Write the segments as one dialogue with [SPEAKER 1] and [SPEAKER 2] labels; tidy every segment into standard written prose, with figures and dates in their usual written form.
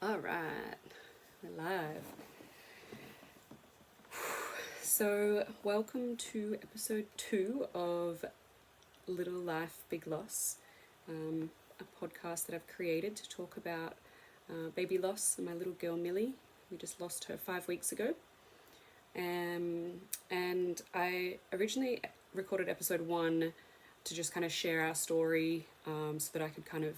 [SPEAKER 1] All right, we're live. So, welcome to episode 2 of Little Life, Big Loss, a podcast that I've created to talk about baby loss and my little girl Millie. We just lost her 5 weeks ago. And I originally recorded episode 1 to just kind of share our story so that I could kind of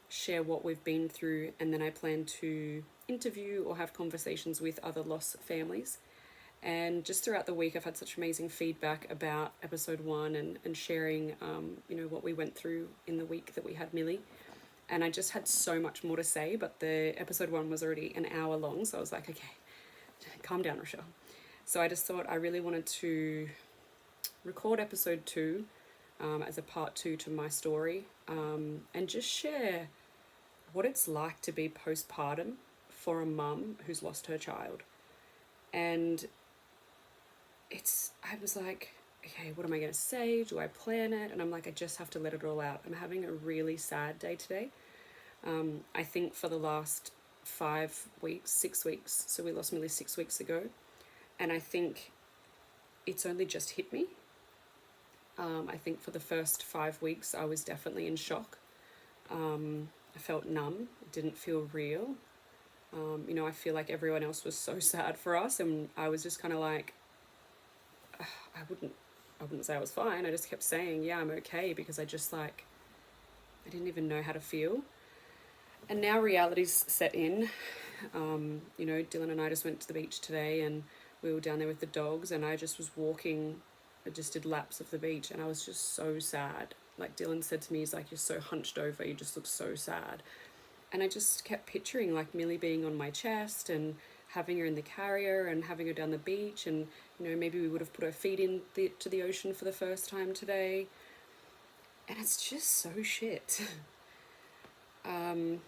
[SPEAKER 1] share what we've been through, and then I plan to interview or have conversations with other lost families. And just throughout the week I've had such amazing feedback about episode 1 and sharing what we went through in the week that we had Millie. And I just had so much more to say, but the episode 1 was already an hour long, so I was like, okay, calm down, Rochelle. So I just thought I really wanted to record episode 2 as a part 2 to my story, and just share what it's like to be postpartum for a mum who's lost her child. And I was like, okay, what am I going to say? Do I plan it? And I'm like, I just have to let it all out. I'm having a really sad day today. I think for the last 5 weeks, 6 weeks, so we lost Millie 6 weeks ago, and I think it's only just hit me. I think for the first 5 weeks I was definitely in shock. I felt numb. It didn't feel real. I feel like everyone else was so sad for us, and I was just kind of like, I wouldn't say I was fine. I just kept saying, yeah, I'm okay, because I didn't even know how to feel. And now reality's set in. Dylan and I just went to the beach today, and we were down there with the dogs, and I just was walking. I just did laps of the beach, and I was just so sad. Like Dylan said to me, he's like, you're so hunched over, you just look so sad. And I just kept picturing like Millie being on my chest and having her in the carrier and having her down the beach, and maybe we would have put her feet to the ocean for the first time today. And it's just so shit. And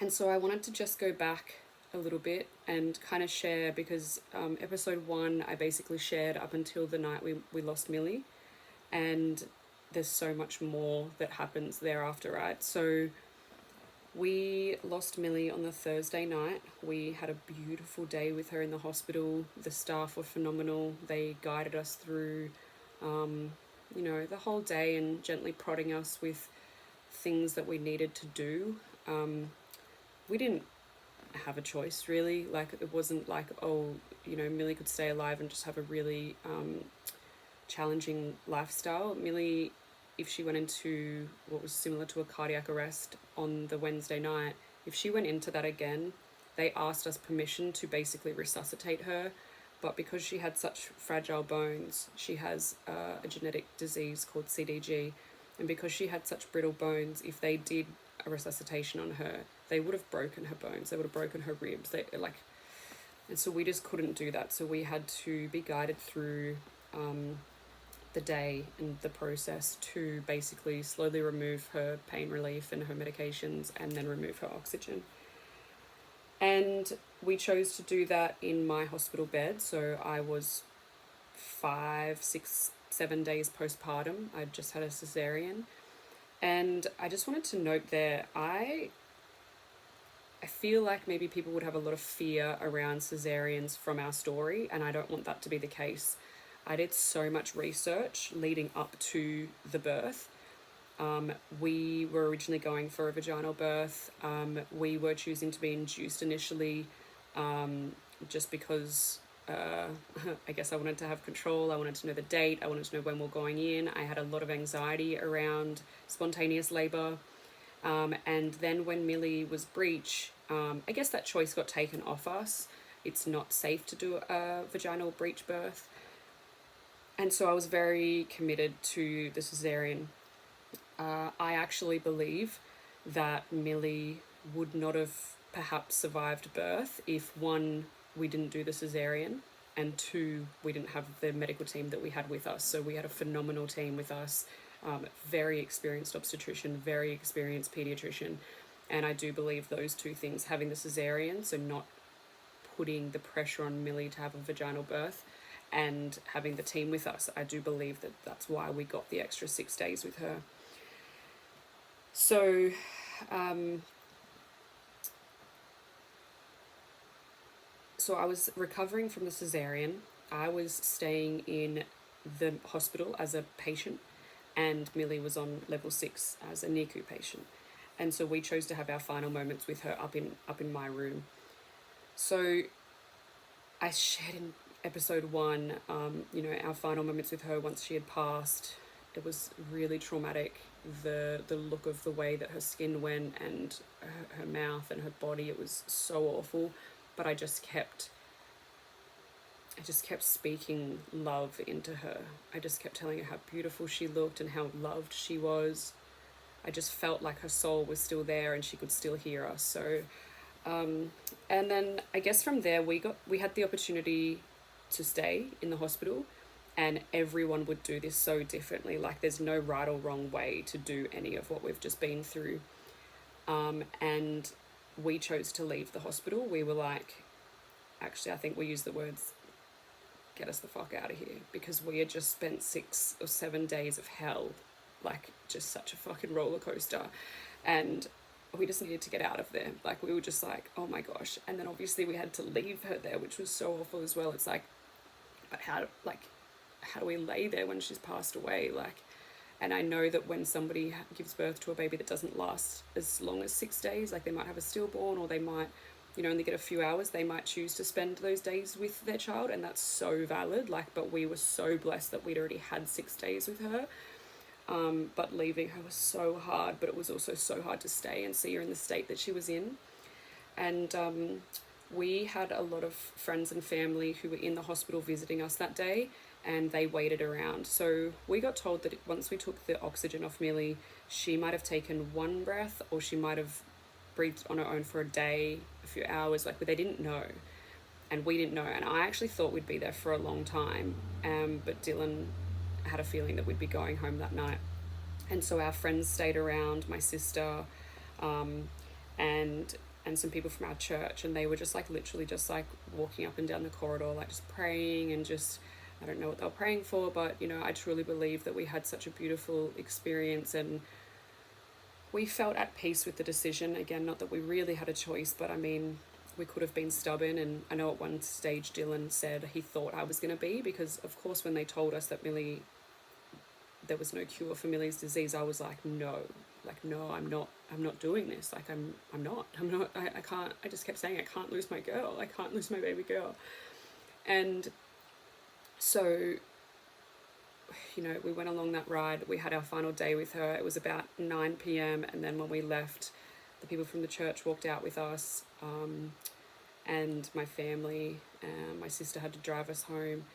[SPEAKER 1] so I wanted to just go back a little bit and kind of share, because episode 1 I basically shared up until the night we lost Millie, and there's so much more that happens thereafter, right? So we lost Millie on the Thursday night. We had a beautiful day with her in the hospital. The staff were phenomenal. They guided us through the whole day and gently prodding us with things that we needed to do. We didn't have a choice, really. Like, it wasn't like, Millie could stay alive and just have a really challenging lifestyle. Millie, if she went into what was similar to a cardiac arrest on the Wednesday night, if she went into that again, they asked us permission to basically resuscitate her. But because she had such fragile bones, she has a genetic disease called CDG, and because she had such brittle bones, if they did a resuscitation on her, they would have broken her bones, they would have broken her ribs, and so we just couldn't do that. So we had to be guided through the day and the process to basically slowly remove her pain relief and her medications, and then remove her oxygen. And we chose to do that in my hospital bed. So I was 5, 6, 7 days postpartum. I'd just had a cesarean. And I just wanted to note there, I feel like maybe people would have a lot of fear around cesareans from our story, and I don't want that to be the case. I did so much research leading up to the birth. We were originally going for a vaginal birth. We were choosing to be induced initially, just because I guess I wanted to have control. I wanted to know the date. I wanted to know when we're going in. I had a lot of anxiety around spontaneous labor. And then when Millie was breech, I guess that choice got taken off us. It's not safe to do a vaginal breech birth. And so I was very committed to the cesarean. I actually believe that Millie would not have perhaps survived birth if, 1, we didn't do the cesarean, and 2, we didn't have the medical team that we had with us. So we had a phenomenal team with us, very experienced obstetrician, very experienced pediatrician. And I do believe those 2 things, having the cesarean, so not putting the pressure on Millie to have a vaginal birth, and having the team with us, I do believe that that's why we got the extra 6 days with her. So So I was recovering from the cesarean. I was staying in the hospital as a patient, and Milli was on level 6 as a NICU patient. And so we chose to have our final moments with her up in my room. So I shared in episode 1, our final moments with her once she had passed. It was really traumatic. The look of the way that her skin went, and her mouth and her body, it was so awful. But I just kept speaking love into her. I just kept telling her how beautiful she looked and how loved she was. I just felt like her soul was still there and she could still hear us. So, and then I guess from there we had the opportunity to stay in the hospital, and everyone would do this so differently. Like, there's no right or wrong way to do any of what we've just been through. And we chose to leave the hospital. We were like, actually, I think we used the words, get us the fuck out of here, because we had just spent 6 or 7 days of hell, like just such a fucking roller coaster, and we just needed to get out of there. Like, we were just like, oh my gosh. And then obviously we had to leave her there, which was so awful as well. It's like, but how do we lay there when she's passed away? Like, and I know that when somebody gives birth to a baby that doesn't last as long as 6 days, like they might have a stillborn, or they might, only get a few hours, they might choose to spend those days with their child, and that's so valid. Like, but we were so blessed that we'd already had 6 days with her. But leaving her was so hard, but it was also so hard to stay and see her in the state that she was in. And we had a lot of friends and family who were in the hospital visiting us that day, and they waited around. So we got told that once we took the oxygen off Milli, she might have taken 1 breath, or she might have breathed on her own for a day, a few hours. Like, but they didn't know, and we didn't know. And I actually thought we'd be there for a long time, but Dylan had a feeling that we'd be going home that night. And so our friends stayed around, my sister, and some people from our church, and they were just like literally just like walking up and down the corridor, like just praying, and just, I don't know what they were praying for, but I truly believe that we had such a beautiful experience, and we felt at peace with the decision. Again, not that we really had a choice, but I mean, we could have been stubborn. And I know at one stage Dylan said he thought I was going to be, because of course when they told us that there was no cure for Milli's disease, I was like, no, I'm not doing this. Like, I can't. I just kept saying, I can't lose my girl. I can't lose my baby girl. And so, we went along that ride. We had our final day with her. It was about 9 p.m. And then when we left, the people from the church walked out with us, and my family, my sister had to drive us home.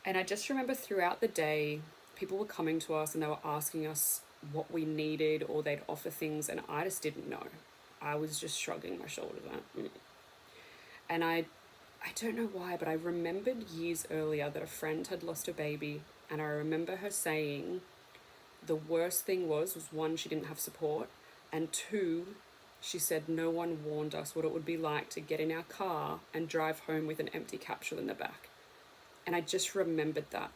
[SPEAKER 1] And I just remember throughout the day, people were coming to us and they were asking us what we needed, or they'd offer things, and I just didn't know. I was just shrugging my shoulders. And I don't know why, but I remembered years earlier that a friend had lost a baby, and I remember her saying the worst thing was 1, she didn't have support, and 2, she said no one warned us what it would be like to get in our car and drive home with an empty capsule in the back. And I just remembered that.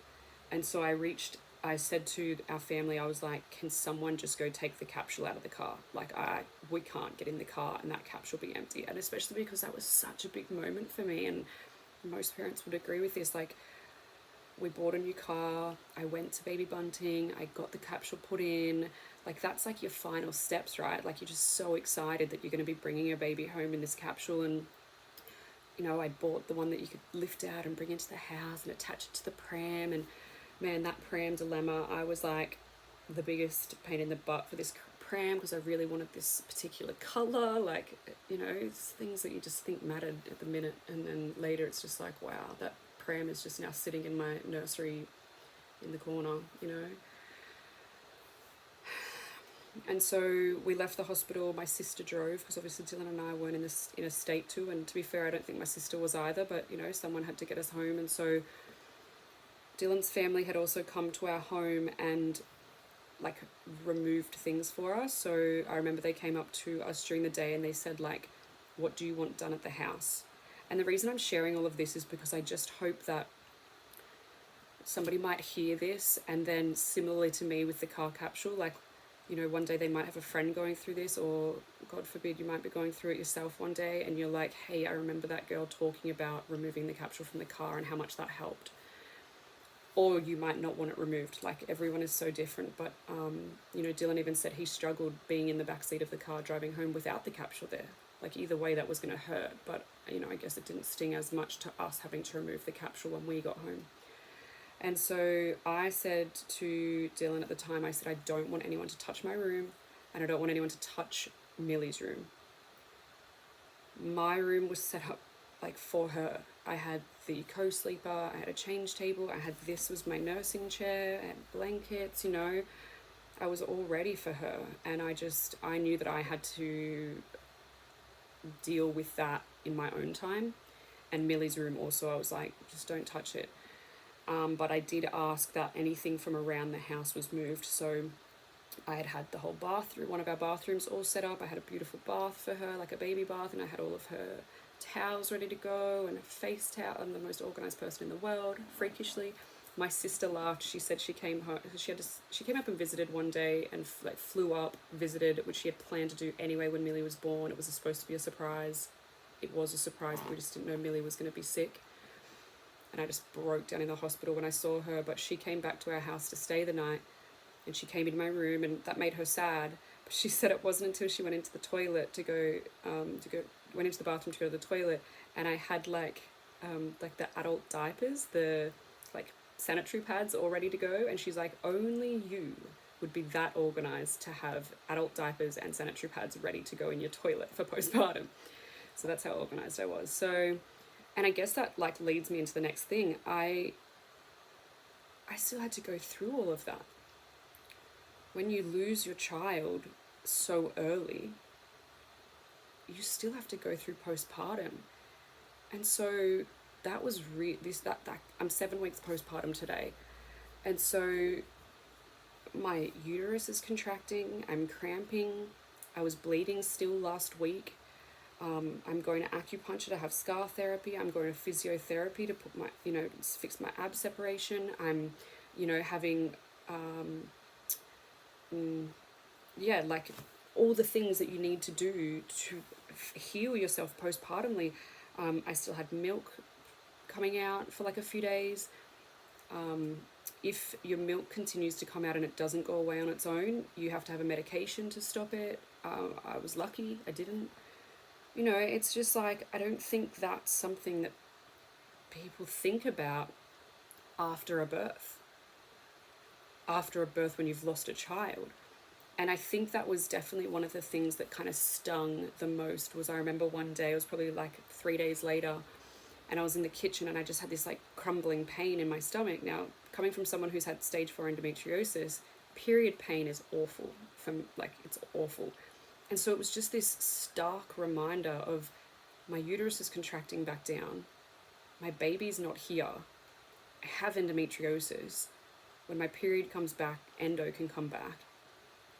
[SPEAKER 1] And so I said to our family, I was like, can someone just go take the capsule out of the car? Like, we can't get in the car and that capsule be empty. And especially because that was such a big moment for me, and most parents would agree with this. Like, we bought a new car, I went to baby bunting, I got the capsule put in. Like, that's like your final steps, right? Like, you're just so excited that you're going to be bringing your baby home in this capsule. And I bought the one that you could lift out and bring into the house and attach it to the pram. And man, that pram dilemma, I was like the biggest pain in the butt for this pram, because I really wanted this particular color. Like, it's things that you just think mattered at the minute, and then later it's just like, wow, that pram is just now sitting in my nursery in the corner. And so we left the hospital. My sister drove, because obviously Dylan and I weren't in a state to, and to be fair, I don't think my sister was either, but someone had to get us home. And so Dylan's family had also come to our home and like removed things for us. So I remember they came up to us during the day and they said, like, what do you want done at the house? And the reason I'm sharing all of this is because I just hope that somebody might hear this, and then similarly to me with the car capsule, like, You know, one day they might have a friend going through this, or God forbid, you might be going through it yourself one day, and you're like, hey, I remember that girl talking about removing the capsule from the car and how much that helped. Or you might not want it removed. Like, everyone is so different. But, you know, Dylan even said he struggled being in the backseat of the car driving home without the capsule there. Like, either way, that was going to hurt. But, you know, I guess it didn't sting as much to us having to remove the capsule when we got home. And so I said to Dylan at the time, I said, I don't want anyone to touch my room, and I don't want anyone to touch Milli's room. My room was set up like for her. I had the co-sleeper, I had a change table, this was my nursing chair, I had blankets, you know. I was all ready for her, and I knew that I had to deal with that in my own time. And Milli's room also, I was like, just don't touch it. But I did ask that anything from around the house was moved. So I had the whole bathroom, one of our bathrooms all set up. I had a beautiful bath for her, like a baby bath, and I had all of her towels ready to go and a face towel. I'm the most organized person in the world, freakishly. My sister laughed. She said she came home. She came up and visited one day and like flew up, visited, which she had planned to do anyway when Milli was born. It was supposed to be a surprise. It was a surprise, but we just didn't know Milli was going to be sick. And I just broke down in the hospital when I saw her. But she came back to our house to stay the night, and she came into my room, and that made her sad. But she said it wasn't until she went into the toilet went into the bathroom to go to the toilet, and I had like the adult diapers, the like sanitary pads all ready to go, and she's like, only you would be that organized to have adult diapers and sanitary pads ready to go in your toilet for postpartum. So that's how organized I was. So, and I guess that like leads me into the next thing. I still had to go through all of that. When you lose your child so early, you still have to go through postpartum. And so that was I'm 7 weeks postpartum today. And so my uterus is contracting, I'm cramping, I was bleeding still last week. I'm going to acupuncture to have scar therapy. I'm going to physiotherapy to put fix my ab separation. I'm, having, like all the things that you need to do to heal yourself postpartumly. I still had milk coming out for like a few days. If your milk continues to come out and it doesn't go away on its own, you have to have a medication to stop it. I was lucky, I didn't. It's just like, I don't think that's something that people think about after a birth. After a birth when you've lost a child. And I think that was definitely one of the things that kind of stung the most. Was I remember one day, it was probably like 3 days later, and I was in the kitchen and I just had this like crumbling pain in my stomach. Now, coming from someone who's had stage 4 endometriosis, period pain is awful. It's awful. And so it was just this stark reminder of my uterus is contracting back down. My baby's not here. I have endometriosis. When my period comes back, endo can come back.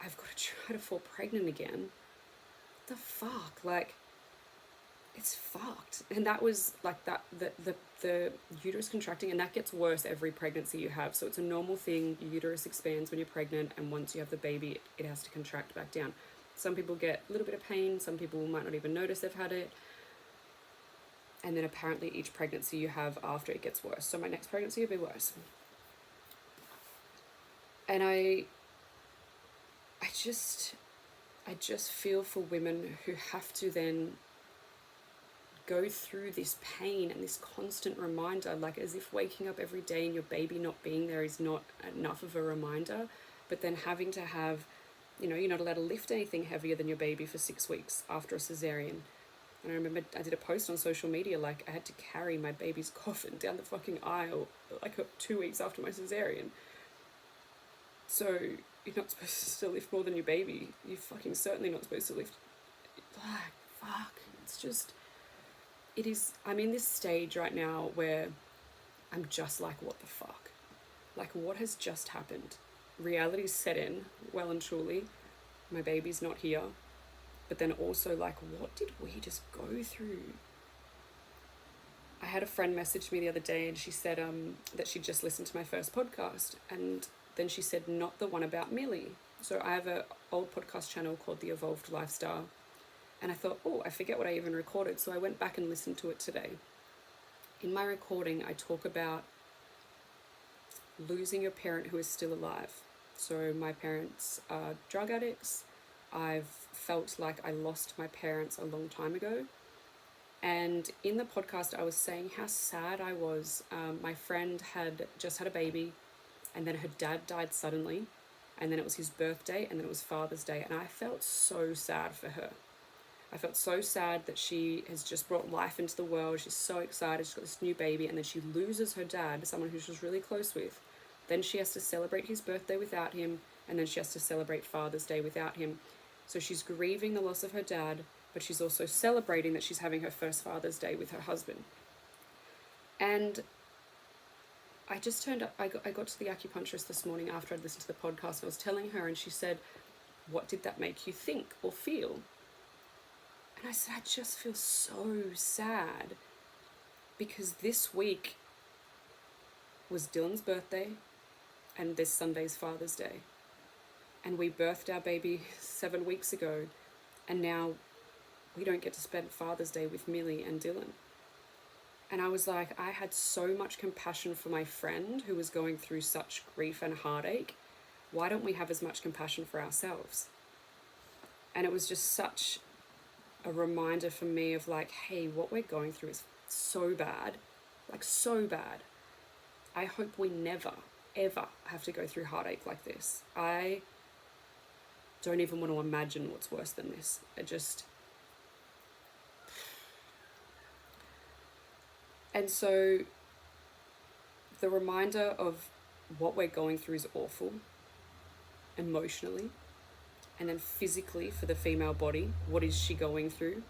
[SPEAKER 1] I've got to try to fall pregnant again. What the fuck? Like, it's fucked. And that was like that, the uterus contracting, and that gets worse every pregnancy you have. So it's a normal thing. Your uterus expands when you're pregnant, and once you have the baby, it has to contract back down. Some people get a little bit of pain. Some people might not even notice they've had it. And then apparently each pregnancy you have after it gets worse. So my next pregnancy will be worse. And I just feel for women who have to then go through this pain and this constant reminder, like as if waking up every day and your baby not being there is not enough of a reminder, but then having to have, you're not allowed to lift anything heavier than your baby for 6 weeks after a cesarean. And I remember I did a post on social media, like I had to carry my baby's coffin down the fucking aisle like 2 weeks after my cesarean. So you're not supposed to lift more than your baby. You're fucking certainly not supposed to lift. Like, fuck. It's just, it is, I'm in this stage right now where I'm just like, what the fuck? Like, what has just happened? Reality's set in, well and truly. My baby's not here. But then also, like, what did we just go through? I had a friend message me the other day, and she said that she just listened to my first podcast, and then she said, not the one about Milli. So I have an old podcast channel called The Evolved Lifestyle, and I thought, oh, I forget what I even recorded, so I went back and listened to it today. In my recording, I talk about losing a parent who is still alive. So my parents are drug addicts. I've felt like I lost my parents a long time ago. And in the podcast, I was saying how sad I was. My friend had just had a baby, and then her dad died suddenly, and then it was his birthday, and then it was Father's Day, and I felt so sad for her. I felt so sad that she has just brought life into the world. She's so excited. She's got this new baby, and then she loses her dad, someone who she was really close with. Then she has to celebrate his birthday without him, and then she has to celebrate Father's Day without him. So she's grieving the loss of her dad, but she's also celebrating that she's having her first Father's Day with her husband. And I just turned up, I got to the acupuncturist this morning after I'd listened to the podcast, and I was telling her, and she said, what did that make you think or feel? And I said, I just feel so sad because this week was Dylan's birthday and this Sunday's Father's Day. And we birthed our baby 7 weeks ago, and now we don't get to spend Father's Day with Milli and Dylan. And I was like, I had so much compassion for my friend who was going through such grief and heartache. Why don't we have as much compassion for ourselves? And it was just such a reminder for me of like, hey, what we're going through is so bad, like so bad. I hope we never, ever have to go through heartache like this. I don't even want to imagine what's worse than this. And so the reminder of what we're going through is awful, emotionally, and then physically for the female body, what is she going through?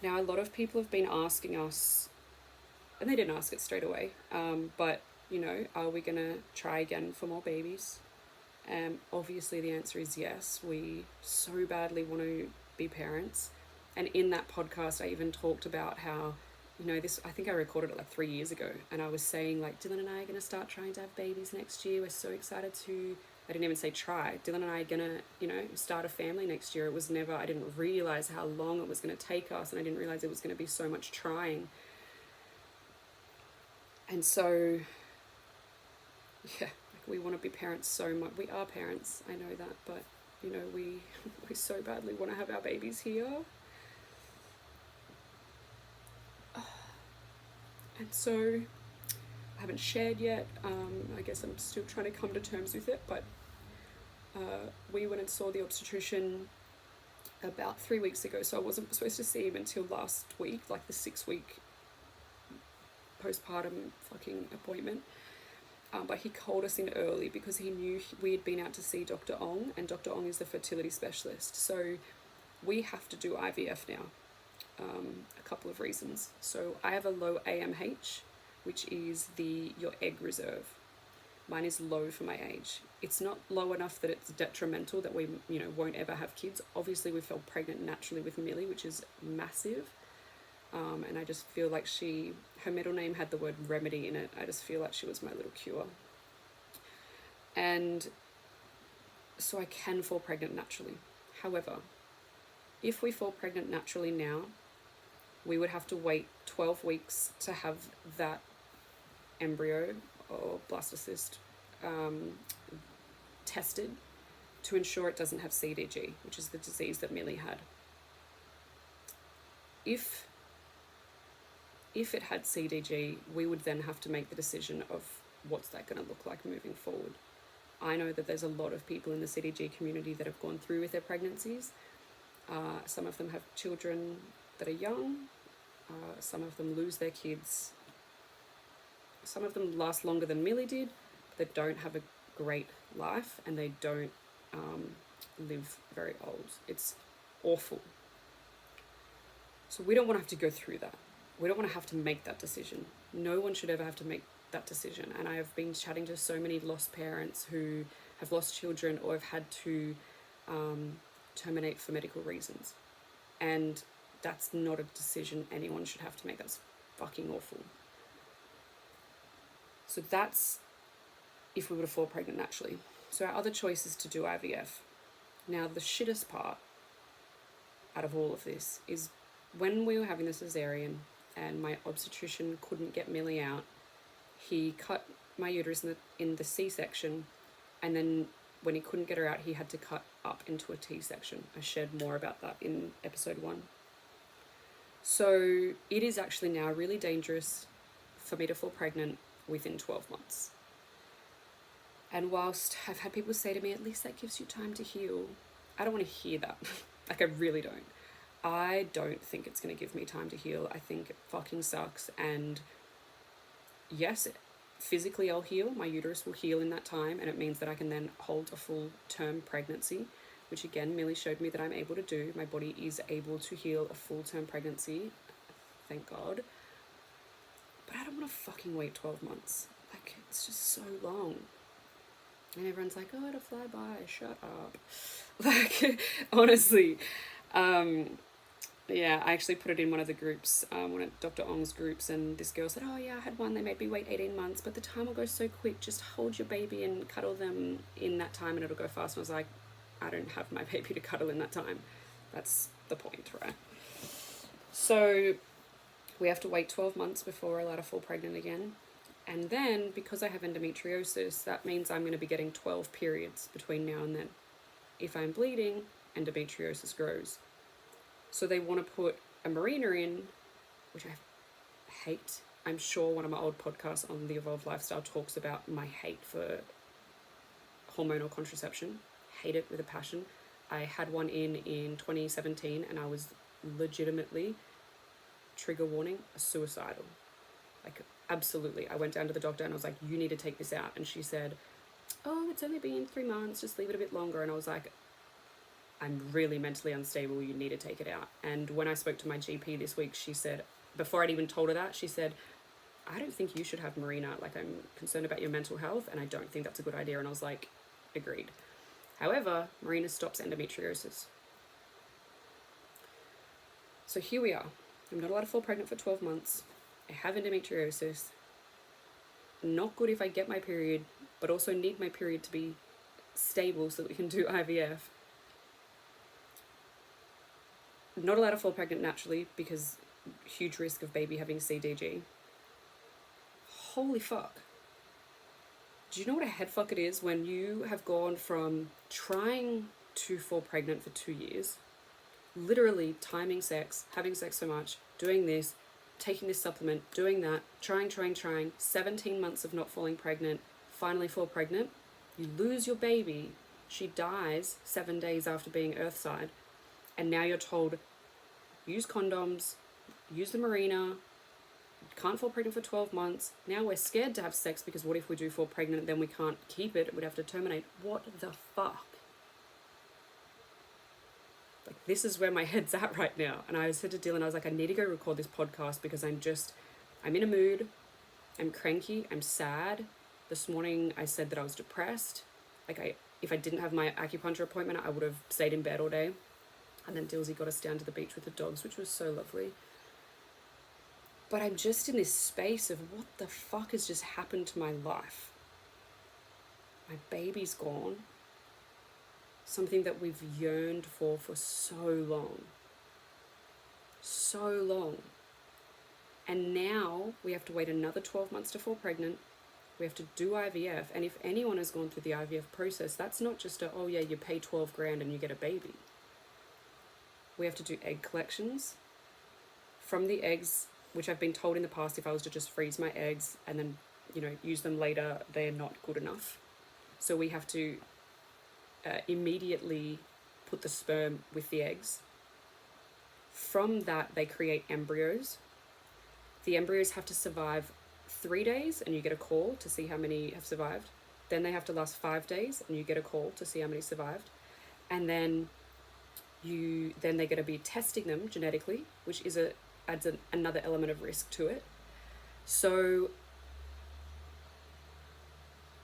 [SPEAKER 1] Now, a lot of people have been asking us, and they didn't ask it straight away, but, are we going to try again for more babies? Obviously, the answer is yes. We so badly want to be parents. And in that podcast, I even talked about how, I think I recorded it like 3 years ago, and I was saying like, Dylan and I are going to start trying to have babies next year. We're so excited to, I didn't even say try. Dylan and I are going to, start a family next year. I didn't realize how long it was going to take us, and I didn't realize it was going to be so much trying. And so, yeah, we want to be parents so much. We are parents, I know that, but, we so badly want to have our babies here. And so I haven't shared yet. I guess I'm still trying to come to terms with it, but we went and saw the obstetrician about 3 weeks ago, so I wasn't supposed to see him until last week, like the 6-week postpartum fucking appointment. But he called us in early because he knew we had been out to see Dr. Ong, and Dr. Ong is the fertility specialist. So we have to do IVF now. A couple of reasons. So I have a low AMH, which is your egg reserve. Mine is low for my age. It's not low enough that it's detrimental, that we won't ever have kids. Obviously, we fell pregnant naturally with Milli, which is massive. And I just feel like her middle name had the word remedy in it. I just feel like she was my little cure. And so I can fall pregnant naturally. However, if we fall pregnant naturally now, we would have to wait 12 weeks to have that embryo or blastocyst tested to ensure it doesn't have CDG, which is the disease that Milli had. If it had CDG, we would then have to make the decision of what's that going to look like moving forward. I know that there's a lot of people in the CDG community that have gone through with their pregnancies. Some of them have children that are young. Some of them lose their kids. Some of them last longer than Milli did. They don't have a great life, and they don't live very old. It's awful. So we don't want to have to go through that. We don't want to have to make that decision. No one should ever have to make that decision. And I have been chatting to so many lost parents who have lost children or have had to terminate for medical reasons. And that's not a decision anyone should have to make. That's fucking awful. So that's if we were to fall pregnant naturally. So our other choice is to do IVF. Now, the shittest part out of all of this is when we were having the cesarean and my obstetrician couldn't get Milli out, he cut my uterus in the C-section, and then when he couldn't get her out, he had to cut up into a T-section. I shared more about that in episode 1. So it is actually now really dangerous for me to fall pregnant within 12 months. And whilst I've had people say to me, at least that gives you time to heal, I don't want to hear that. Like, I really don't. I don't think it's going to give me time to heal. I think it fucking sucks. And yes, physically I'll heal. My uterus will heal in that time, and it means that I can then hold a full-term pregnancy, which again, Milli showed me that I'm able to do. My body is able to heal a full-term pregnancy, thank God. But I don't want to fucking wait 12 months. Like, it's just so long. And everyone's like, oh, it'll fly by, shut up. Like, honestly, yeah, I actually put it in one of the groups, one of Dr. Ong's groups, and this girl said, oh yeah, I had one, they made me wait 18 months, but the time will go so quick, just hold your baby and cuddle them in that time and it'll go fast. And I was like, I don't have my baby to cuddle in that time. That's the point, right? So we have to wait 12 months before we're allowed to fall pregnant again. And then, because I have endometriosis, that means I'm going to be getting 12 periods between now and then. If I'm bleeding, endometriosis grows. So they want to put a marina in, which I hate. I'm sure one of my old podcasts on the Evolved Lifestyle talks about my hate for hormonal contraception. Hate it with a passion. I had one in 2017, and I was legitimately, trigger warning, suicidal. Like, absolutely. I went down to the doctor and I was like, you need to take this out. And she said, oh, it's only been 3 months, just leave it a bit longer. And I was like, I'm really mentally unstable, you need to take it out. And when I spoke to my GP this week, she said, before I'd even told her that, she said, I don't think you should have Marina. Like, I'm concerned about your mental health and I don't think that's a good idea. And I was like, agreed. However, Marina stops endometriosis. So here we are. I'm not allowed to fall pregnant for 12 months. I have endometriosis. Not good if I get my period, but also need my period to be stable so that we can do IVF. Not allowed to fall pregnant naturally because huge risk of baby having CDG. Holy fuck. Do you know what a head fuck it is when you have gone from trying to fall pregnant for 2 years, literally timing sex, having sex so much, doing this, taking this supplement, doing that, trying, 17 months of not falling pregnant, finally fall pregnant, you lose your baby, she dies 7 days after being earthside, and now you're told, use condoms, use the Marina, can't fall pregnant for 12 months. Now we're scared to have sex because what if we do fall pregnant, then we can't keep it, we'd have to terminate. What the fuck? Like, this is where my head's at right now. And I said to Dylan, I was like, I need to go record this podcast because I'm in a mood, I'm cranky, I'm sad. This morning I said that I was depressed. Like, if I didn't have my acupuncture appointment, I would have stayed in bed all day. And then Dilsey got us down to the beach with the dogs, which was so lovely. But I'm just in this space of what the fuck has just happened to my life. My baby's gone. Something that we've yearned for so long. So long. And now we have to wait another 12 months to fall pregnant. We have to do IVF. And if anyone has gone through the IVF process, that's not just oh yeah, you pay 12 grand and you get a baby. We have to do egg collections. From the eggs, which I've been told in the past, if I was to just freeze my eggs and then, use them later, they're not good enough. So we have to immediately put the sperm with the eggs. From that, they create embryos. The embryos have to survive 3 days and you get a call to see how many have survived. Then they have to last 5 days and you get a call to see how many survived. And then they're going to be testing them genetically, which adds another element of risk to it. So,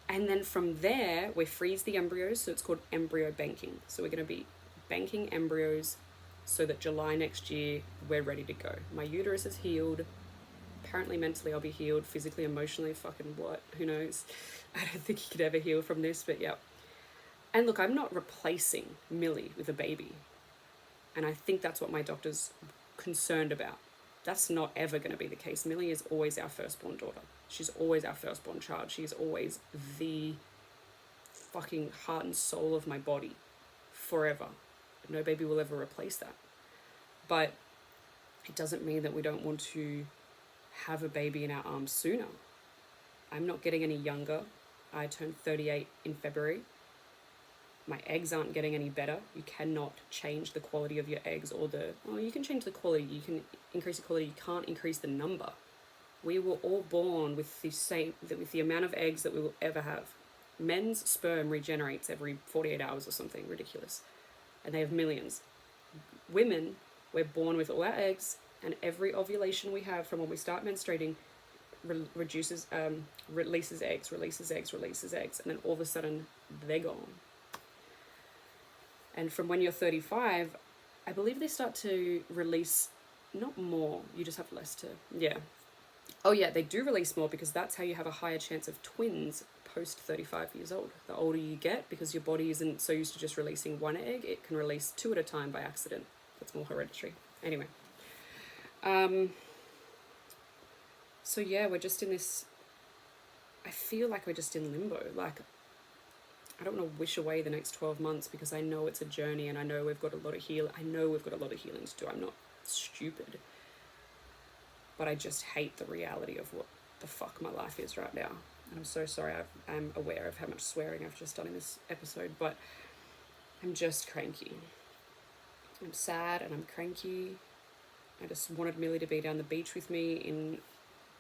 [SPEAKER 1] and then from there, we freeze the embryos, so it's called embryo banking. So we're going to be banking embryos so that July next year, we're ready to go. My uterus is healed. Apparently mentally I'll be healed, physically, emotionally, fucking what, who knows. I don't think you could ever heal from this, but yeah. And look, I'm not replacing Millie with a baby. And I think that's what my doctor's concerned about. That's not ever going to be the case. Millie is always our firstborn daughter. She's always our firstborn child. She's always the fucking heart and soul of my body forever. No baby will ever replace that. But it doesn't mean that we don't want to have a baby in our arms sooner. I'm not getting any younger. I turned 38 in February. My eggs aren't getting any better. You cannot change the quality of your eggs you can change the quality, you can increase the quality, you can't increase the number. We were all born with the amount of eggs that we will ever have. Men's sperm regenerates every 48 hours or something ridiculous. And they have millions. Women, we're born with all our eggs, and every ovulation we have from when we start menstruating releases eggs, and then all of a sudden they're gone. And from when you're 35, I believe they start to release, not more, you just have less to, yeah. Oh yeah, they do release more because that's how you have a higher chance of twins post 35 years old. The older you get, because your body isn't so used to just releasing one egg, it can release 2 at a time by accident. That's more hereditary. Anyway. So yeah, we're just in this, I feel like we're just in limbo. Like, I don't want to wish away the next 12 months because I know it's a journey and I know we've got a lot of healing to do. I'm not stupid. But I just hate the reality of what the fuck my life is right now. And I'm so sorry. I'm aware of how much swearing I've just done in this episode, but I'm just cranky. I'm sad and I'm cranky. I just wanted Millie to be down the beach with me in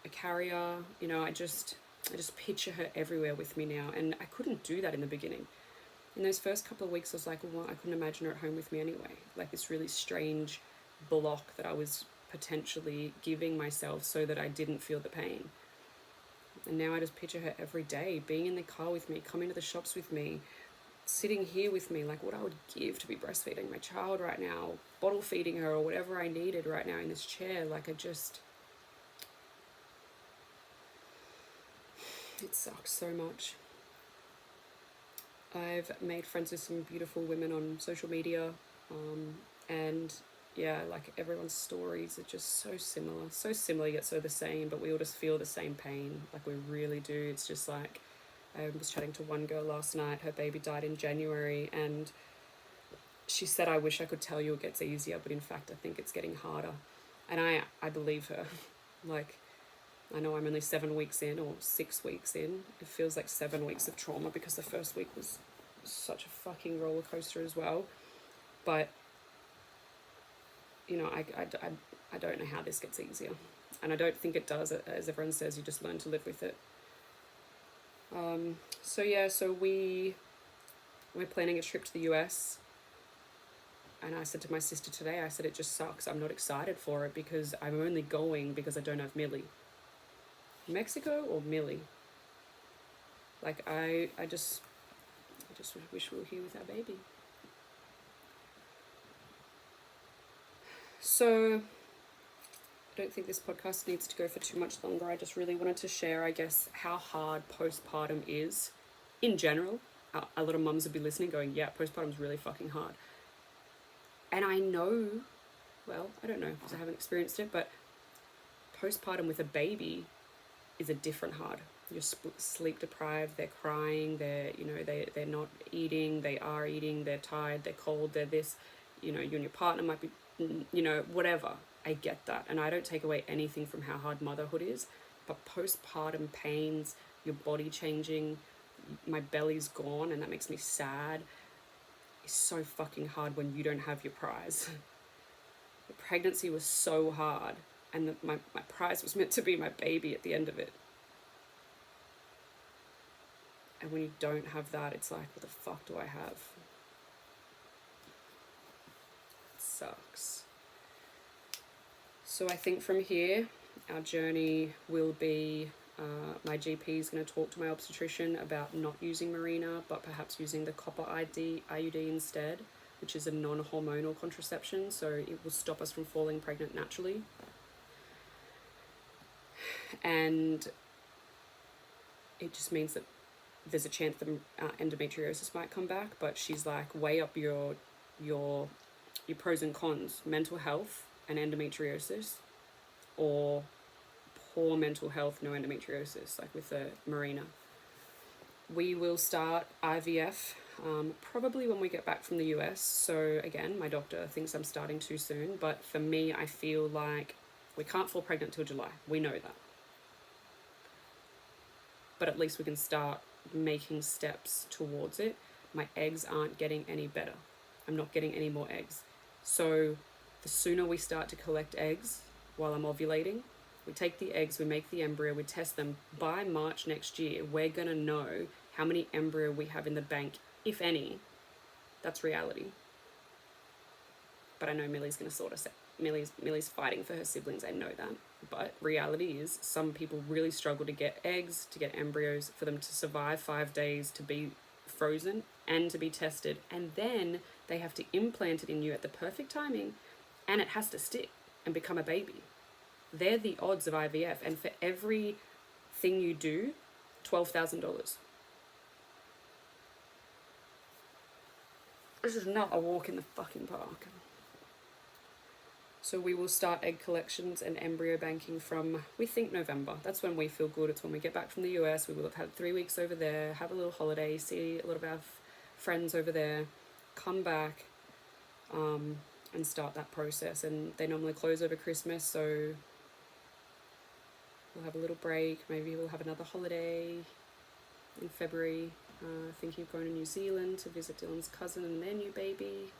[SPEAKER 1] a carrier. You know, I just picture her everywhere with me now, and I couldn't do that in the beginning. In those first couple of weeks, I was like, well, I couldn't imagine her at home with me anyway. Like this really strange block that I was potentially giving myself so that I didn't feel the pain. And now I just picture her every day, being in the car with me, coming to the shops with me, sitting here with me, like what I would give to be breastfeeding my child right now, bottle feeding her or whatever I needed right now in this chair. Like it sucks so much. I've made friends with some beautiful women on social media, and yeah, like everyone's stories are just so similar yet so the same, but we all just feel the same pain, like we really do. It's just like, I was chatting to one girl last night, her baby died in January, and she said, I wish I could tell you it gets easier, but in fact I think it's getting harder. And I believe her. Like, I know I'm only 7 weeks in or 6 weeks in. It feels like 7 weeks of trauma because the first week was such a fucking roller coaster as well. But, you know, I don't know how this gets easier. And I don't think it does. As everyone says, you just learn to live with it. So yeah, so we're planning a trip to the US. And I said to my sister today, I said, it just sucks. I'm not excited for it because I'm only going because I don't have Millie. Mexico or Millie? Like, I just wish we were here with our baby. So, I don't think this podcast needs to go for too much longer. I just really wanted to share, I guess, how hard postpartum is in general. A lot of mums would be listening going, yeah, postpartum's really fucking hard. And I know, well, I don't know because I haven't experienced it, but postpartum with a baby is a different hard. You're sleep deprived, they're crying, they're not eating, they are eating, they're tired, they're cold, they're this, you know, you and your partner might be, you know, whatever. I get that. And I don't take away anything from how hard motherhood is, but postpartum pains, your body changing, my belly's gone and that makes me sad. It's so fucking hard when you don't have your prize. The pregnancy was so hard, and my prize was meant to be my baby at the end of it. And when you don't have that, it's like, what the fuck do I have? It sucks. So I think from here, our journey will be, my GP is going to talk to my obstetrician about not using Mirena, but perhaps using the copper IUD instead, which is a non-hormonal contraception, so it will stop us from falling pregnant naturally. And it just means that there's a chance that endometriosis might come back, but she's like, weigh up your pros and cons: mental health and endometriosis, or poor mental health, no endometriosis, like with the Marina. We will start IVF probably when we get back from the US. So again, my doctor thinks I'm starting too soon, but for me, I feel like we can't fall pregnant till July. We know that. But at least we can start making steps towards it. My eggs aren't getting any better. I'm not getting any more eggs. So the sooner we start to collect eggs while I'm ovulating, we take the eggs, we make the embryo, we test them. By March next year, we're going to know how many embryo we have in the bank, if any. That's reality. But I know Milli's going to sort us out. Milli's fighting for her siblings, I know that. But reality is, some people really struggle to get eggs, to get embryos, for them to survive 5 days, to be frozen and to be tested. And then they have to implant it in you at the perfect timing, and it has to stick and become a baby. They're the odds of IVF. And for every thing you do, $12,000. This is not a walk in the fucking park. So we will start egg collections and embryo banking from, we think, November. That's when we feel good. It's when we get back from the US. We will have had 3 weeks over there, have a little holiday, see a lot of our friends over there, come back, and start that process. And they normally close over Christmas, so we'll have a little break. Maybe we'll have another holiday in February. Thinking of going to New Zealand to visit Dylan's cousin and their new baby.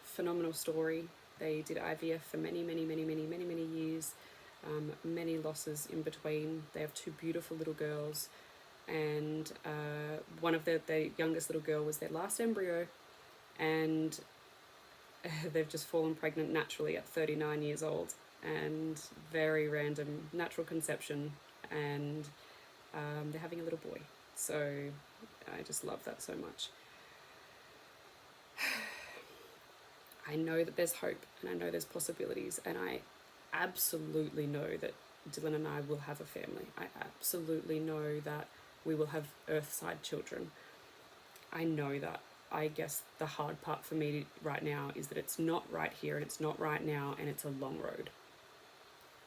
[SPEAKER 1] Phenomenal story. They did IVF for many years. Many losses in between. They have 2 beautiful little girls, and one of their youngest little girl was their last embryo, and they've just fallen pregnant naturally at 39 years old, and very random natural conception, and they're having a little boy. So I just love that so much. I know that there's hope, and I know there's possibilities, and I absolutely know that Dylan and I will have a family. I absolutely know that we will have earthside children. I know that. I guess the hard part for me right now is that it's not right here, and it's not right now, and it's a long road.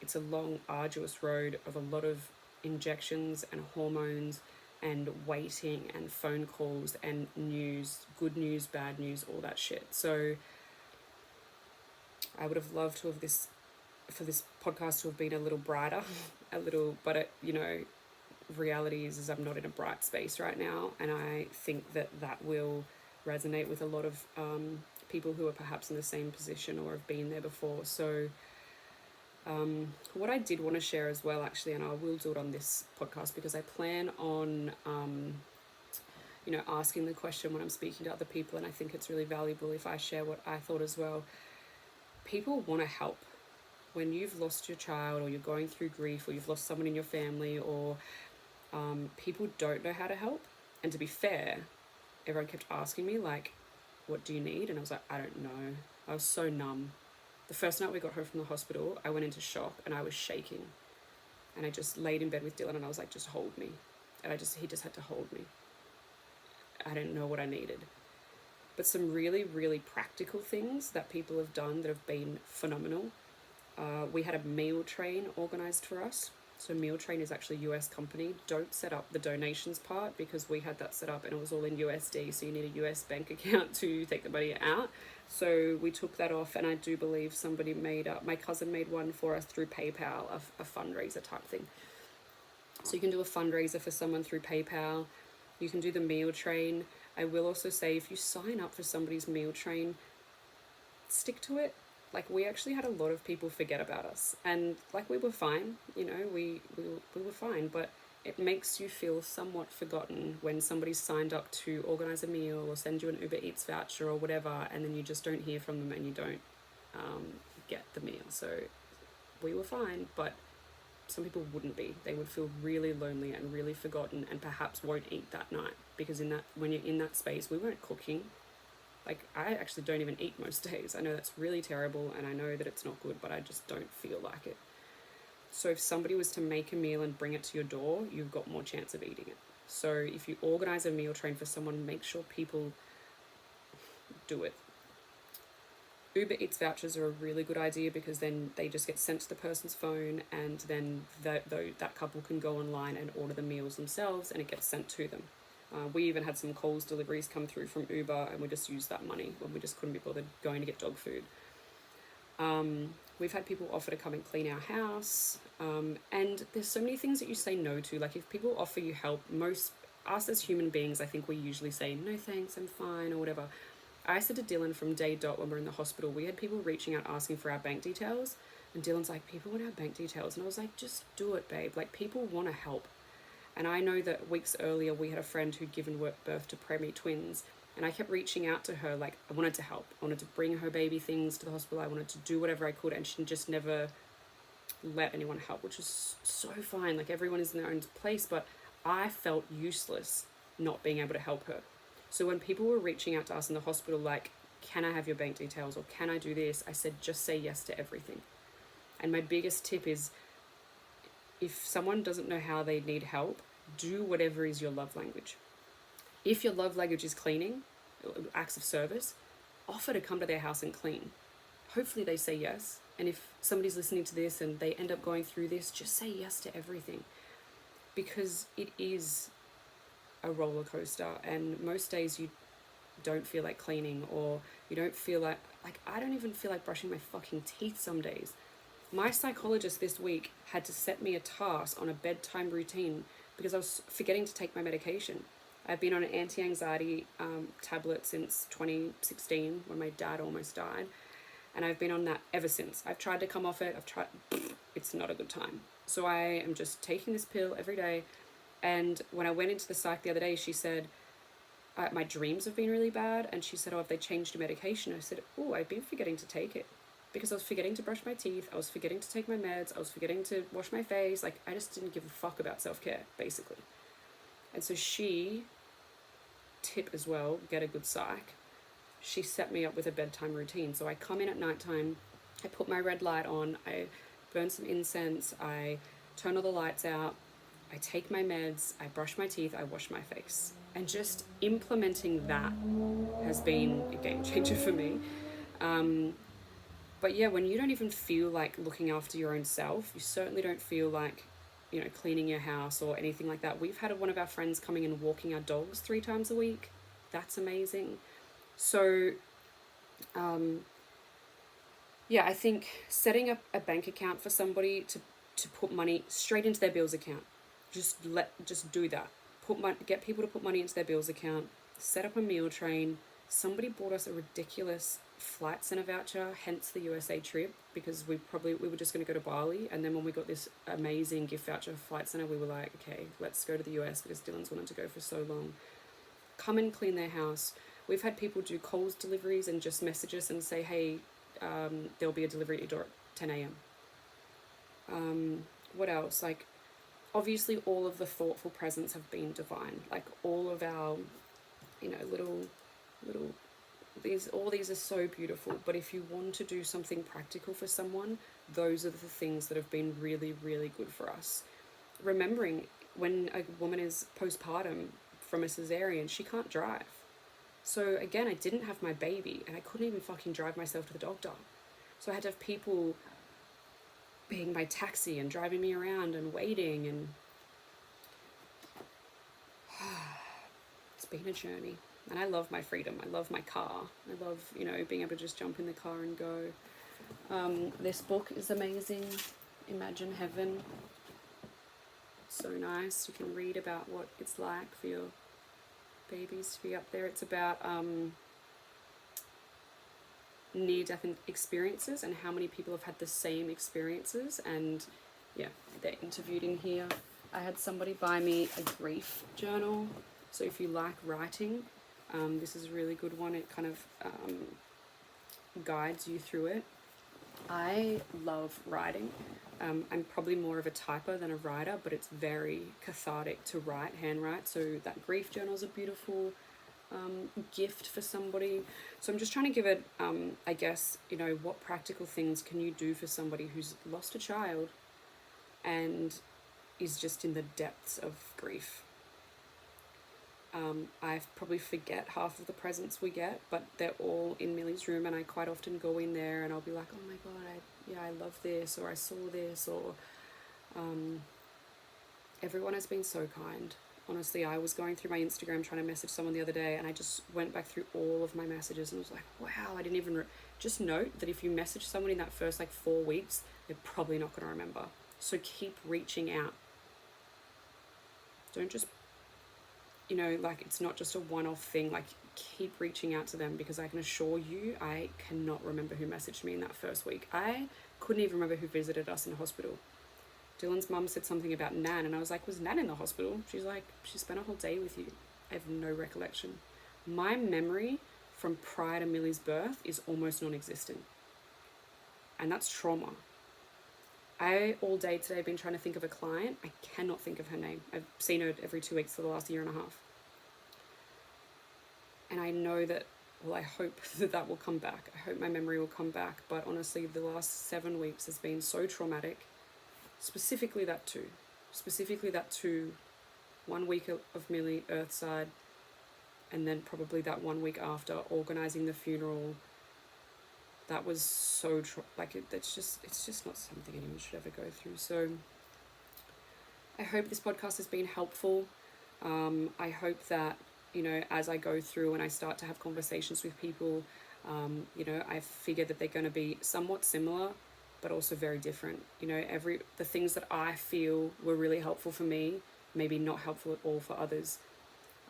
[SPEAKER 1] It's a long, arduous road of a lot of injections and hormones and waiting and phone calls and news, good news, bad news, all that shit. So I would have loved to have for this podcast to have been a little brighter, but it, reality is I'm not in a bright space right now, and I think that will resonate with a lot of people who are perhaps in the same position or have been there before. So what I did want to share as well, actually, and I will do it on this podcast because I plan on asking the question when I'm speaking to other people, and I think it's really valuable if I share what I thought as well. People want to help. When you've lost your child, or you're going through grief, or you've lost someone in your family, or people don't know how to help. And to be fair, everyone kept asking me, like, what do you need? And I was like, I don't know. I was so numb. The first night we got home from the hospital, I went into shock and I was shaking. And I just laid in bed with Dylan and I was like, just hold me. And he just had to hold me. I didn't know what I needed. But some really, really practical things that people have done that have been phenomenal. We had a meal train organized for us. So Meal Train is actually a US company. Don't set up the donations part, because we had that set up and it was all in USD. So you need a US bank account to take the money out. So we took that off, and I do believe somebody my cousin made one for us through PayPal, a fundraiser type thing. So you can do a fundraiser for someone through PayPal. You can do the Meal Train. I will also say, if you sign up for somebody's Meal Train, stick to it. Like, we actually had a lot of people forget about us, and like, we were fine, we were fine, but it makes you feel somewhat forgotten when somebody's signed up to organize a meal or send you an Uber Eats voucher or whatever, and then you just don't hear from them and you don't get the meal. So we were fine, but some people wouldn't be. They would feel really lonely and really forgotten, and perhaps won't eat that night, because when you're in that space, we weren't cooking. Like, I actually don't even eat most days. I know that's really terrible, and I know that it's not good, but I just don't feel like it. So if somebody was to make a meal and bring it to your door, you've got more chance of eating it. So if you organize a meal train for someone, make sure people do it. Uber Eats vouchers are a really good idea because then they just get sent to the person's phone, and then that couple can go online and order the meals themselves and it gets sent to them. We even had some Coles deliveries come through from Uber, and we just used that money when we just couldn't be bothered going to get dog food. We've had people offer to come and clean our house, and there's so many things that you say no to. Like if people offer you help, most us as human beings, I think we usually say no thanks, I'm fine, or whatever. I said to Dylan from day dot when we were in the hospital, we had people reaching out asking for our bank details, and Dylan's like, people want our bank details, and I was like, just do it, babe. Like people want to help. And I know that weeks earlier we had a friend who'd given birth to preemie twins, and I kept reaching out to her, like I wanted to help. I wanted to bring her baby things to the hospital. I wanted to do whatever I could, and she just never let anyone help, which is so fine. Like everyone is in their own place, but I felt useless not being able to help her. So when people were reaching out to us in the hospital, like, can I have your bank details or can I do this? I said, just say yes to everything. And my biggest tip is, if someone doesn't know how they need help, do whatever is your love language. If your love language is cleaning, acts of service, offer to come to their house and clean. Hopefully they say yes. And if somebody's listening to this and they end up going through this, just say yes to everything. Because it is a roller coaster, and most days you don't feel like cleaning, or you don't feel like I don't even feel like brushing my fucking teeth some days. My psychologist this week had to set me a task on a bedtime routine because I was forgetting to take my medication. I've been on an anti-anxiety tablet since 2016 when my dad almost died, and I've been on that ever since. I've tried to come off it. It's not a good time. So I am just taking this pill every day. And when I went into the psych the other day, she said, my dreams have been really bad. And she said, oh, have they changed your medication? I said, oh, I've been forgetting to take it because I was forgetting to brush my teeth. I was forgetting to take my meds. I was forgetting to wash my face. Like, I just didn't give a fuck about self-care, basically. And so tip as well, get a good psych. She set me up with a bedtime routine. So I come in at nighttime, I put my red light on, I burn some incense, I turn all the lights out, I take my meds, I brush my teeth, I wash my face. And just implementing that has been a game changer for me. But yeah, when you don't even feel like looking after your own self, you certainly don't feel like, cleaning your house or anything like that. We've had one of our friends coming and walking our dogs 3 times a week. That's amazing. So, yeah, I think setting up a bank account for somebody to put money straight into their bills account. Just do that. Get people to put money into their bills account. Set up a meal train. Somebody bought us a ridiculous flight center voucher, hence the USA trip, because we were just going to go to Bali, and then when we got this amazing gift voucher for flight center, we were like, okay, let's go to the US because Dylan's wanted to go for so long. Come and clean their house. We've had people do Coles deliveries and just message us and say, hey, there'll be a delivery at your door at 10 a.m. What else? Like, obviously all of the thoughtful presents have been divine. Like all of our, little all these are so beautiful. But if you want to do something practical for someone, those are the things that have been really, really good for us. Remembering when a woman is postpartum from a cesarean, she can't drive. So again, I didn't have my baby and I couldn't even fucking drive myself to the doctor. So I had to have people being my taxi and driving me around and waiting, and it's been a journey. And I love my freedom. I love my car. I love, being able to just jump in the car and go. This book is amazing. Imagine Heaven. So nice. You can read about what it's like for your babies to be up there. It's about near-death experiences and how many people have had the same experiences, and yeah, they're interviewed in here. I had somebody buy me a grief journal, so if you like writing, this is a really good one. It kind of guides you through it. I love writing. I'm probably more of a typer than a writer, but it's very cathartic to handwrite, so that grief journal is a beautiful gift for somebody. So I'm just trying to give it, I guess, what practical things can you do for somebody who's lost a child and is just in the depths of grief. I probably forget half of the presents we get, but they're all in Milli's room, and I quite often go in there and I'll be like, oh my god, I love this, or I saw this, or everyone has been so kind. Honestly, I was going through my Instagram trying to message someone the other day, and I just went back through all of my messages and was like, wow, I didn't even just note that if you message someone in that first like 4 weeks, they're probably not going to remember. So keep reaching out. Don't just, like, it's not just a one-off thing. Like, keep reaching out to them, because I can assure you, I cannot remember who messaged me in that first week. I couldn't even remember who visited us in hospital. Dylan's mum said something about Nan, and I was like, was Nan in the hospital? She's like, she spent a whole day with you. I have no recollection. My memory from prior to Milli's birth is almost non-existent. And that's trauma. I, all day today, been trying to think of a client. I cannot think of her name. I've seen her every 2 weeks for the last year and a half. And I know that, well, I hope that will come back. I hope my memory will come back. But honestly, the last 7 weeks has been so traumatic. Specifically that two. 1 week of Milli, Earthside, and then probably that 1 week after, organising the funeral. That was so, it's just not something anyone should ever go through. So I hope this podcast has been helpful. I hope that, as I go through and I start to have conversations with people, I figure that they're going to be somewhat similar, but also very different. The things that I feel were really helpful for me, maybe not helpful at all for others.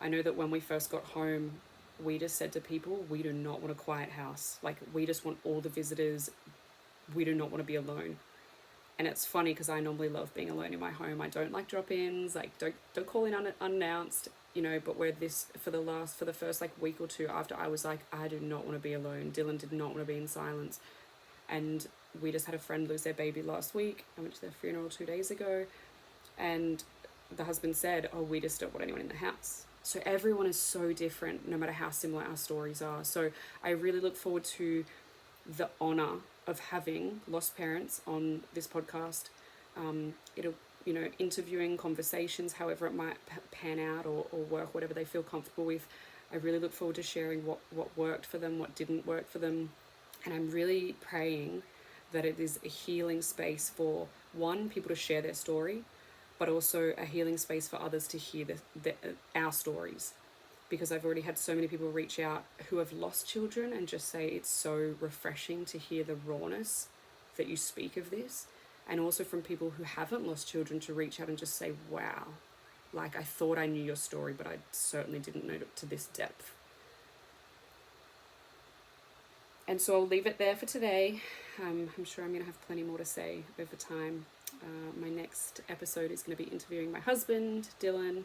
[SPEAKER 1] I know that when we first got home, we just said to people, we do not want a quiet house. Like, we just want all the visitors. We do not want to be alone. And it's funny because I normally love being alone in my home. I don't like drop-ins, like don't call in unannounced, but where this, for the first like week or two after, I was like, I do not want to be alone. Dylan did not want to be in silence. And we just had a friend lose their baby last week. I went to their funeral 2 days ago, and the husband said, oh, we just don't want anyone in the house. So everyone is so different, no matter how similar our stories are. So I really look forward to the honor of having lost parents on this podcast. It'll, interviewing, conversations, however it might pan out or work, whatever they feel comfortable with. I really look forward to sharing what worked for them, what didn't work for them. And I'm really praying that it is a healing space for, one, people to share their story, but also a healing space for others to hear our stories. Because I've already had so many people reach out who have lost children and just say it's so refreshing to hear the rawness that you speak of this. And also from people who haven't lost children to reach out and just say, wow, like, I thought I knew your story, but I certainly didn't know it to this depth. And so I'll leave it there for today. I'm sure I'm going to have plenty more to say over time. My next episode is going to be interviewing my husband, Dylan.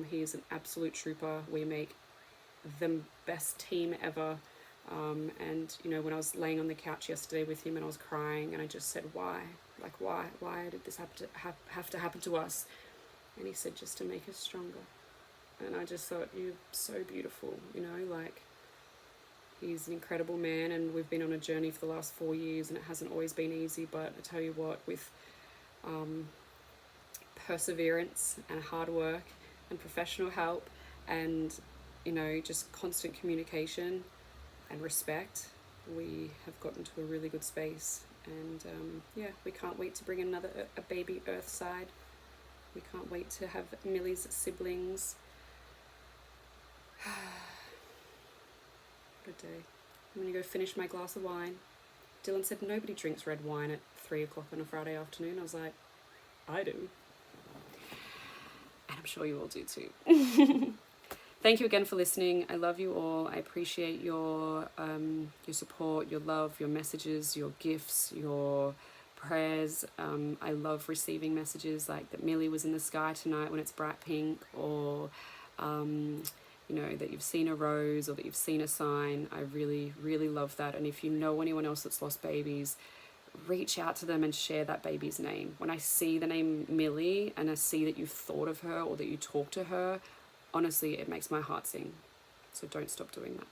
[SPEAKER 1] He is an absolute trooper. We make the best team ever. And, when I was laying on the couch yesterday with him and I was crying and I just said, why? Like, why did this have to happen to us? And he said, just to make us stronger. And I just thought, you're so beautiful, he's an incredible man, and we've been on a journey for the last 4 years, and it hasn't always been easy, but I tell you what, with perseverance and hard work and professional help and, just constant communication and respect, we have gotten to a really good space. And we can't wait to bring a baby Earthside. We can't wait to have Milli's siblings. Good day. I'm going to go finish my glass of wine. Dylan said nobody drinks red wine at 3 o'clock on a Friday afternoon. I was like, I do. And I'm sure you all do too. Thank you again for listening. I love you all. I appreciate your support, your love, your messages, your gifts, your prayers. I love receiving messages like that Milli was in the sky tonight when it's bright pink, or that you've seen a rose or that you've seen a sign. I really, really love that. And if you know anyone else that's lost babies, reach out to them and share that baby's name. When I see the name Milli and I see that you've thought of her or that you talk to her, honestly, it makes my heart sing. So don't stop doing that.